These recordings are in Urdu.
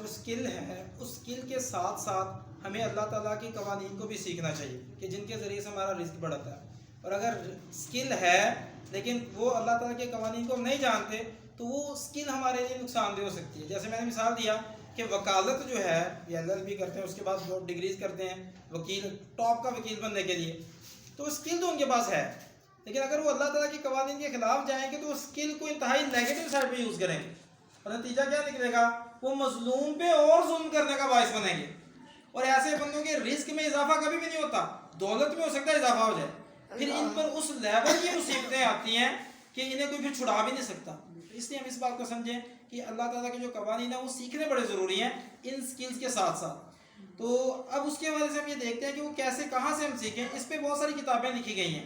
جو اسکل ہے اس اسکل کے ساتھ ساتھ ہمیں اللہ تعالیٰ کے قوانین کو بھی سیکھنا چاہیے کہ جن کے ذریعے سے ہمارا رزق بڑھتا ہے. اور اگر اسکل ہے لیکن وہ اللہ تعالیٰ کے قوانین کو ہم نہیں جانتے تو وہ اسکل ہمارے لیے نقصان دہ ہو سکتی ہے. جیسے میں نے مثال دیا کہ وکالت جو ہے یہ LLB کرتے ہیں, اس کے بعد وہ ڈگریز کرتے ہیں وکیل, ٹاپ کا وکیل بننے کے لیے, تو اسکل تو ان کے پاس ہے, لیکن اگر وہ اللہ تعالیٰ کے قوانین کے خلاف جائیں گے تو اس اسکل کو انتہائی نیگیٹو سائڈ پہ یوز کریں گے, اور نتیجہ کیا نکلے گا, وہ مظلوم پہ اور ظلم کرنے کا باعث بنیں گے. اور ایسے بندوں کے رزق میں اضافہ کبھی بھی نہیں ہوتا, دولت میں ہو سکتا ہے اضافہ ہو جائے, پھر ان پر اس لیول کی مصیبتیں آتی ہیں کہ انہیں کوئی پھر چھڑا بھی نہیں سکتا. اس لیے ہم اس بات کو سمجھیں کہ اللہ تعالیٰ کے جو قوانین ہیں وہ سیکھنے بڑے ضروری ہیں ان سکلز کے ساتھ ساتھ. تو اب اس کی وجہ سے ہم یہ دیکھتے ہیں کہ وہ کیسے, کہاں سے ہم سیکھیں. اس پہ بہت ساری کتابیں لکھی گئی ہیں,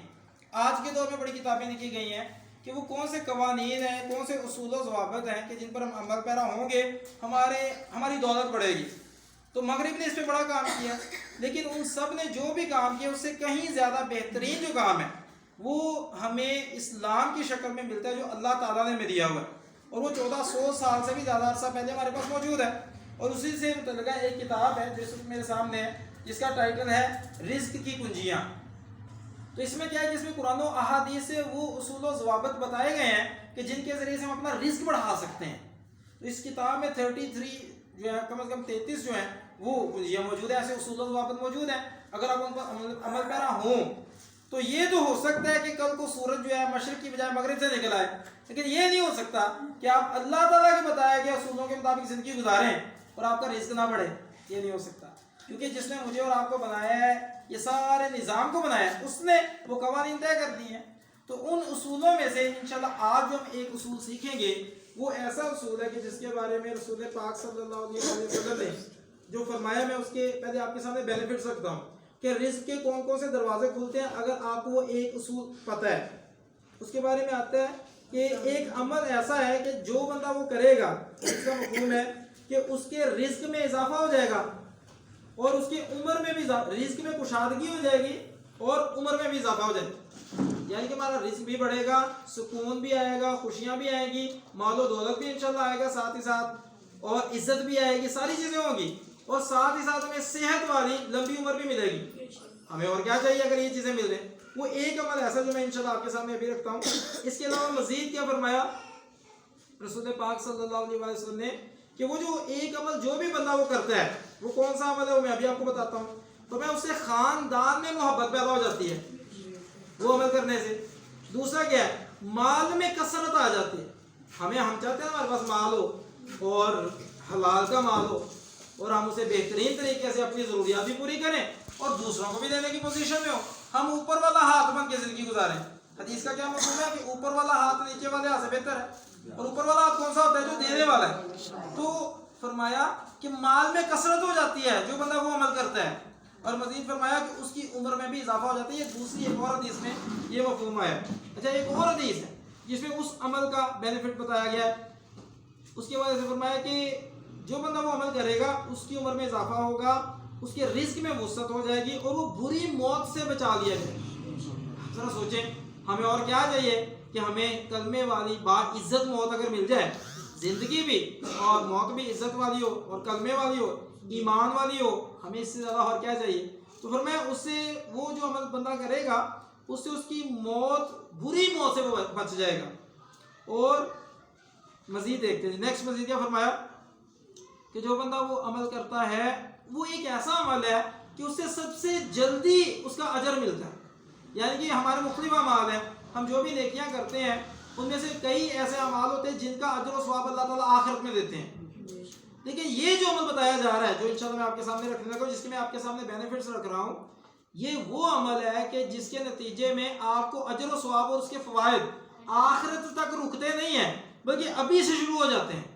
آج کے دور میں بڑی کتابیں لکھی گئی ہیں کہ وہ کون سے قوانین ہیں, کون سے اصول و ضوابط ہیں کہ جن پر ہم عمل پیرا ہوں گے ہماری دولت بڑھے گی. تو مغرب نے اس پہ بڑا کام کیا, لیکن ان سب نے جو بھی کام کیا اس سے کہیں زیادہ بہترین جو کام ہے وہ ہمیں اسلام کی شکل میں ملتا ہے جو اللہ تعالیٰ نے ہمیں دیا ہوا ہے, اور وہ 1400 سال سے بھی زیادہ عرصہ پہلے ہمارے پاس موجود ہے. اور اسی سے متعلقہ ایک کتاب ہے جس میرے سامنے ہے, جس کا ٹائٹل ہے رزق کی کنجیاں. تو اس میں کیا ہے کہ اس میں قرآن و احادیث سے وہ اصول و ضوابط بتائے گئے ہیں کہ جن کے ذریعے سے ہم اپنا رزق بڑھا سکتے ہیں. تو اس کتاب میں 33 جو ہے, کم از کم 33 جو ہیں وہ کنجیاں موجود ہیں, ایسے اصول و ضوابط موجود ہیں. اگر آپ ان پر عمل پیرا ہوں تو یہ تو ہو سکتا ہے کہ کل کو سورج جو ہے مشرق کی بجائے مغرب سے نکل آئے, لیکن یہ نہیں ہو سکتا کہ آپ اللہ تعالیٰ کے بتایا گیا اصولوں کے مطابق زندگی گزاریں اور آپ کا رزق نہ بڑھے. یہ نہیں ہو سکتا, کیونکہ جس نے مجھے اور آپ کو بنایا ہے, یہ سارے نظام کو بنایا ہے, اس نے وہ قوانین طے کر دی ہیں. تو ان اصولوں میں سے انشاءاللہ آج جو ہم ایک اصول سیکھیں گے وہ ایسا اصول ہے کہ جس کے بارے میں رسول پاک صلی اللہ علیہ وسلم نے جو فرمایا, میں اس کے پہلے آپ کے سامنے بینیفٹس رکھتا ہوں کہ رزق کے کون کون سے دروازے کھلتے ہیں. اگر آپ کو وہ ایک اصول پتہ ہے, اس کے بارے میں آتا ہے کہ ایک عمل ایسا ہے کہ جو بندہ وہ کرے گا اس کا مفہوم ہے کہ اس کے رزق میں اضافہ ہو جائے گا اور اس کی عمر میں بھی رزق میں کشادگی ہو جائے گی اور عمر میں بھی اضافہ ہو جائے گا. یعنی کہ ہمارا رزق بھی بڑھے گا, سکون بھی آئے گا, خوشیاں بھی آئیں گی, مال و دولت بھی انشاءاللہ آئے گا ساتھ ہی ساتھ, اور عزت بھی آئے گی, ساری چیزیں ہوں گی, اور ساتھ ہی ساتھ ہمیں صحت والی لمبی عمر بھی ملے گی. ہمیں اور کیا چاہیے اگر یہ چیزیں مل رہے ہیں. وہ ایک عمل ایسا جو میں انشاءاللہ آپ کے سامنے ابھی رکھتا ہوں. اس کے علاوہ مزید کیا فرمایا رسول پاک صلی اللہ علیہ وسلم نے کہ وہ جو ایک عمل جو بھی بندہ وہ کرتا ہے وہ کون سا عمل ہے وہ میں ابھی آپ کو بتاتا ہوں. تو میں اس سے خاندان میں محبت پیدا ہو جاتی ہے وہ عمل کرنے سے. دوسرا کیا ہے, مال میں کثرت آ جاتی ہے. ہم چاہتے ہیں ہمارے پاس مال ہو اور حلال کا مال ہو اور ہم اسے بہترین طریقے سے اپنی ضروریات بھی پوری کریں اور دوسروں کو بھی دینے کی پوزیشن میں ہو. ہم اوپر والا ہاتھ بن کے زندگی گزاریں. حدیث کا کیا مفہوم ہے کہ اوپر والا ہاتھ نیچے والے ہاتھ سے بہتر ہے, اور اوپر والا ہاتھ کون سا ہوتا ہے جو دینے والا ہے. تو فرمایا کہ مال میں کثرت ہو جاتی ہے جو بندہ وہ عمل کرتا ہے, اور مزید فرمایا کہ اس کی عمر میں بھی اضافہ ہو جاتا ہے. یہ دوسری ایک اور حدیث میں یہ مفہوم آیا. اچھا, ایک اور حدیث ہے جس میں اس عمل کا بینیفٹ بتایا گیا ہے. اس کی وجہ سے فرمایا کہ جو بندہ وہ عمل کرے گا اس کی عمر میں اضافہ ہوگا, اس کے رزق میں وسعت ہو جائے گی اور وہ بری موت سے بچا لیا جائے. ذرا سوچیں, ہمیں اور کیا چاہیے کہ ہمیں کلمے والی با عزت موت اگر مل جائے, زندگی بھی اور موت بھی عزت والی ہو اور کلمے والی ہو, ایمان والی ہو, ہمیں اس سے زیادہ اور کیا چاہیے. تو پھر میں اس سے وہ جو عمل بندہ کرے گا اس سے اس کی موت, بری موت سے وہ بچ جائے گا. اور مزید دیکھتے ہیں نیکسٹ, مزید کیا فرمایا کہ جو بندہ وہ عمل کرتا ہے وہ ایک ایسا عمل ہے کہ اس سے سب سے جلدی اس کا اجر ملتا ہے. یعنی کہ ہمارے مختلف اعمال ہیں, ہم جو بھی نیکیاں کرتے ہیں ان میں سے کئی ایسے اعمال ہوتے ہیں جن کا اجر و ثواب اللہ تعالیٰ آخرت میں دیتے ہیں. لیکن یہ جو عمل بتایا جا رہا ہے جو انشاءاللہ میں آپ کے سامنے رکھنے لگا, جس کے میں آپ کے سامنے بینیفٹس رکھ رہا ہوں, یہ وہ عمل ہے کہ جس کے نتیجے میں آپ کو اجر و ثواب اور اس کے فوائد آخرت تک رکتے نہیں ہیں بلکہ ابھی سے شروع ہو جاتے ہیں.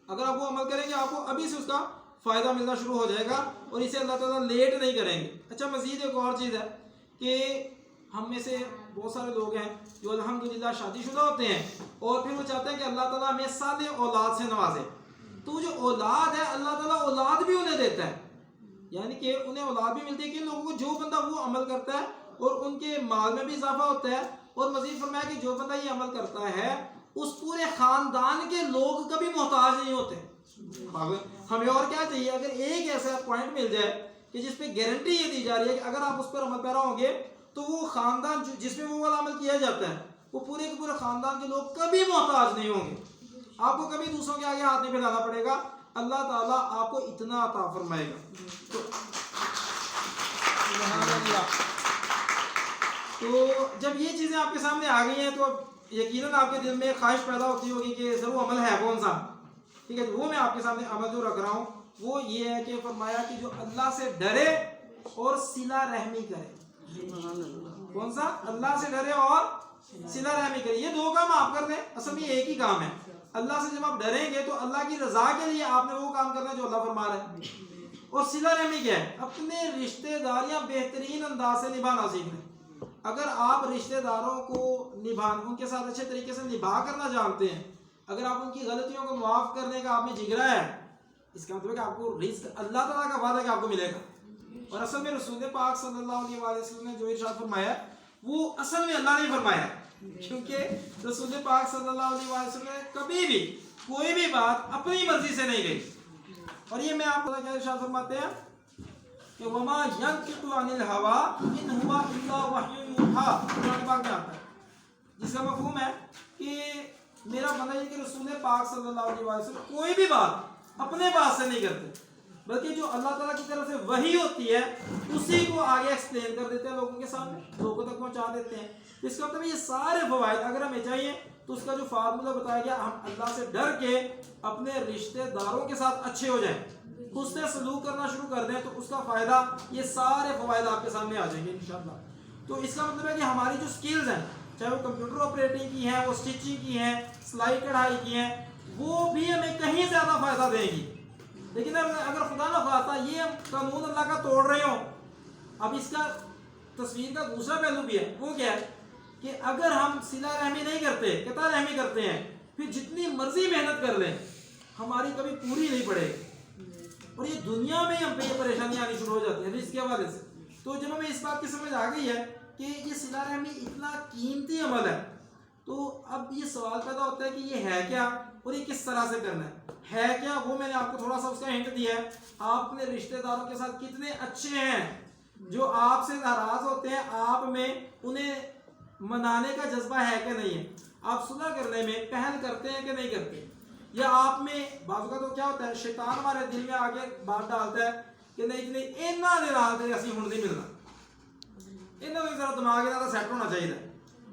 اگر آپ وہ عمل کریں گے آپ کو ابھی سے اس کا فائدہ ملنا شروع ہو جائے گا اور اسے اللہ تعالیٰ لیٹ نہیں کریں گے. اچھا, مزید ایک اور چیز ہے کہ ہم میں سے بہت سارے لوگ ہیں جو الحمدللہ شادی شدہ ہوتے ہیں اور پھر وہ چاہتے ہیں کہ اللہ تعالیٰ ہمیں صالح اولاد سے نوازے. تو جو اولاد ہے اللہ تعالیٰ اولاد بھی انہیں دیتا ہے, یعنی کہ انہیں اولاد بھی ملتی ہے کہ لوگوں کو جو بندہ وہ عمل کرتا ہے اور ان کے مال میں بھی اضافہ ہوتا ہے. اور مزید فرمایا کہ جو بندہ یہ عمل کرتا ہے اس پورے خاندان کے لوگ کبھی محتاج نہیں ہوتے. ہمیں اور کیا چاہیے؟ اگر ایک ایسا پوائنٹ مل جائے کہ جس پہ گارنٹی یہ دی جا رہی ہے کہ اگر آپ اس پر عمل پیرا ہوں گے تو وہ خاندان جس میں وہ والا عمل کیا جاتا ہے وہ پورے کے پورے خاندان کے لوگ کبھی محتاج نہیں ہوں گے، آپ کو کبھی دوسروں کے آگے ہاتھ نہیں پھیلانا پڑے گا، اللہ تعالیٰ آپ کو اتنا عطا فرمائے گا۔ تو جب یہ چیزیں آپ کے سامنے آ گئی ہیں تو اب یقیناً آپ کے دل میں خواہش پیدا ہوتی ہوگی کہ ضرور عمل ہے کون سا، ٹھیک ہے؟ وہ میں آپ کے سامنے عمل جو رکھ رہا ہوں وہ یہ ہے کہ فرمایا کہ جو اللہ سے ڈرے اور صلہ رحمی کرے۔ کون سا؟ اللہ سے ڈرے اور صلہ رحمی کرے۔ یہ دو کام آپ کر دیں، اصل میں ایک ہی کام ہے۔ اللہ سے جب آپ ڈریں گے تو اللہ کی رضا کے لیے آپ نے وہ کام کرنا ہے جو اللہ فرما رہا ہے۔ اور صلہ رحمی کیا ہے؟ اپنے رشتہ داریاں بہترین انداز سے نبھانا سیکھ لیں۔ اگر آپ رشتہ داروں کو ان کے ساتھ اچھے طریقے سے نبھا کرنا جانتے ہیں، اگر آپ ان کی غلطیوں کو معاف کرنے کا آپ میں جگرا ہے، اس کا مطلب ہے کہ آپ کو رزق اللہ تعالیٰ کا وعدہ ہے کہ آپ کو ملے گا۔ اور اصل میں رسول پاک صلی اللہ علیہ وسلم نے جو ارشاد فرمایا وہ اصل میں اللہ نے فرمایا، کیونکہ رسول پاک صلی اللہ علیہ وسلم نے کبھی بھی کوئی بھی بات اپنی مرضی سے نہیں گئی۔ اور یہ میں آپ کو کیا ارشاد فرماتے ہیں کہ وما ينطق عن الهوى ان هو الا وحی یوحى، قرآن پاک میں آتا ہے، جس کا مفہوم ہے کہ میرا بندہ یہ کہ رسول پاک صلی اللہ علیہ وسلم کوئی بھی بات اپنے بات سے نہیں کرتے، بلکہ جو اللہ تعالیٰ کی طرف سے وحی ہوتی ہے اسی کو آگے ایکسپلین کر دیتے ہیں، لوگوں کے سامنے لوگوں تک پہنچا دیتے ہیں۔ اس کا مطلب یہ سارے فوائد اگر ہمیں چاہیے تو اس کا جو فارمولہ بتایا گیا، ہم اللہ سے ڈر کے اپنے رشتہ داروں کے ساتھ اچھے ہو جائیں، اس سے سلوک کرنا شروع کر دیں تو اس کا فائدہ، یہ سارے فوائد آپ کے سامنے آ جائیں گے انشاءاللہ۔ تو اس کا مطلب ہے کہ ہماری جو سکلز ہیں، چاہے وہ کمپیوٹر آپریٹنگ کی ہیں، وہ سٹیچنگ کی ہیں، سلائی کڑھائی کی ہیں، وہ بھی ہمیں کہیں زیادہ فائدہ دیں گی۔ لیکن اگر خدا نہ خواستہ یہ قانون اللہ کا توڑ رہے ہوں، اب اس کا تصویر کا دوسرا پہلو بھی ہے، وہ کیا ہے کہ اگر ہم صلہ رحمی نہیں کرتے، قطع رحمی کرتے ہیں، پھر جتنی مرضی محنت کر لیں ہماری کبھی پوری نہیں پڑے گی، اور یہ دنیا میں ہم پہ یہ پریشانی آنی شروع ہو جاتی ہے رزق کے حوالے سے۔ تو جب ہمیں اس بات کی سمجھ آ گئی ہے کہ یہ صلہ رحمی اتنا قیمتی عمل ہے، تو اب یہ سوال پیدا ہوتا ہے کہ یہ ہے کیا اور یہ کس طرح سے کرنا ہے کیا؟ وہ میں نے آپ کو تھوڑا سا اس کا ہنٹ دیا ہے۔ آپ اپنے رشتہ داروں کے ساتھ کتنے اچھے ہیں، جو آپ سے ناراض ہوتے ہیں آپ میں انہیں منانے کا جذبہ ہے کہ نہیں ہے، آپ صلح کرنے میں پہل کرتے ہیں کہ نہیں کرتے، یا آپ میں بعض کا تو کیا ہوتا ہے شیطان ہمارے دل میں آگے بات ڈالتا ہے کہ نہیں اینا دے رہا تھے اسی ہن نہیں ملنا، انہوں نے ذرا دماغ زیادہ سیٹ ہونا چاہیے۔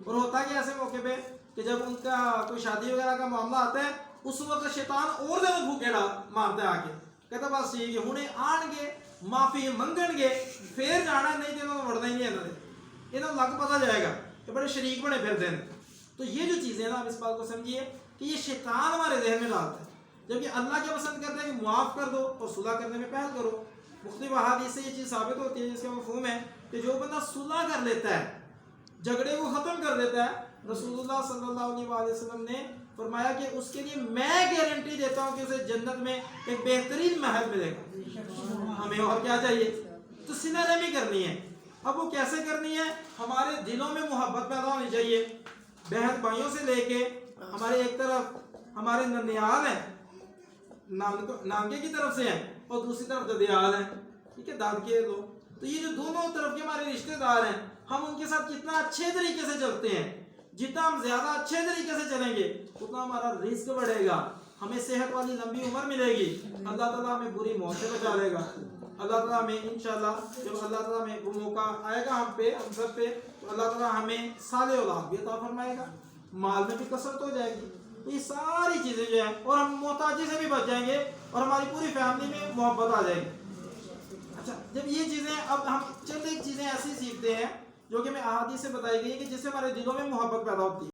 اور ہوتا ہے کہ ایسے موقع پہ کہ جب ان کا کوئی شادی وغیرہ کا معاملہ آتا ہے اس وقت شیطان اور زیادہ بھوکے مارتا ہے، آ کے کہتا بس ٹھیک ہے ہوں آن گے معافی منگن گے پھر جانا، نہیں تو وڑنا ہی نہیں، انہوں لگ پتا جائے گا کہ بڑے شریک بنے پھرتے ہیں۔ تو یہ جو چیزیں ہیں نا، آپ اس بات کو سمجھیے کہ یہ شیطان ہمارے ذہن میں ڈالتا ہے، جبکہ اللہ کیا پسند کرتا ہے کہ معاف کر دو اور صلح کرنے میں پہل کرو۔ مختلف احادیث سے یہ چیز ثابت ہوتی ہے، جس کا مفہوم ہے کہ جو بندہ صلح کر لیتا ہے، جھگڑے کو ختم کر دیتا ہے، رسول اللہ صلی اللہ علیہ وسلم نے فرمایا کہ اس کے لیے میں گارنٹی دیتا ہوں کہ اسے جنت میں ایک بہترین محل ملے گا۔ ہمیں اور کیا چاہیے؟ تو صلہ رحمی کرنی ہے۔ اب وہ کیسے کرنی ہے؟ ہمارے دلوں میں محبت پیدا ہونی چاہیے، بہن بھائیوں سے لے کے ہمارے ایک طرف ہمارے ننیال ہیں، نانکے کی طرف سے ہیں، اور دوسری طرف ددیال ہیں، ٹھیک ہے، دادکے لوگ۔ تو یہ جو دونوں طرف کے ہمارے رشتہ دار ہیں، ہم ان کے ساتھ کتنا اچھے طریقے سے چلتے ہیں، جتنا ہم زیادہ اچھے طریقے سے چلیں گے اتنا ہمارا رزق بڑھے گا، ہمیں صحت والی لمبی عمر ملے گی، اللہ تعالیٰ ہمیں بری موت سے بچا لے گا۔ اللہ تعالیٰ ہمیں انشاءاللہ جب اللہ تعالیٰ ہمیں وہ موقع آئے گا ہم سب پہ، تو اللہ تعالیٰ ہمیں صالح اولاد بھی عطا فرمائے گا، مال میں بھی کثرت ہو جائے گی۔ تو یہ ساری چیزیں جو ہیں، اور ہم محتاجی سے بھی بچ جائیں گے، اور ہماری پوری فیملی میں محبت آ جائے گی۔ اچھا، جب یہ چیزیں، اب ہم چند ایک چیزیں ایسی سیکھتے ہیں جو کہ میں احادیث سے بتائی گئی ہے کہ جس سے ہمارے دلوں میں محبت پیدا ہوتی ہے۔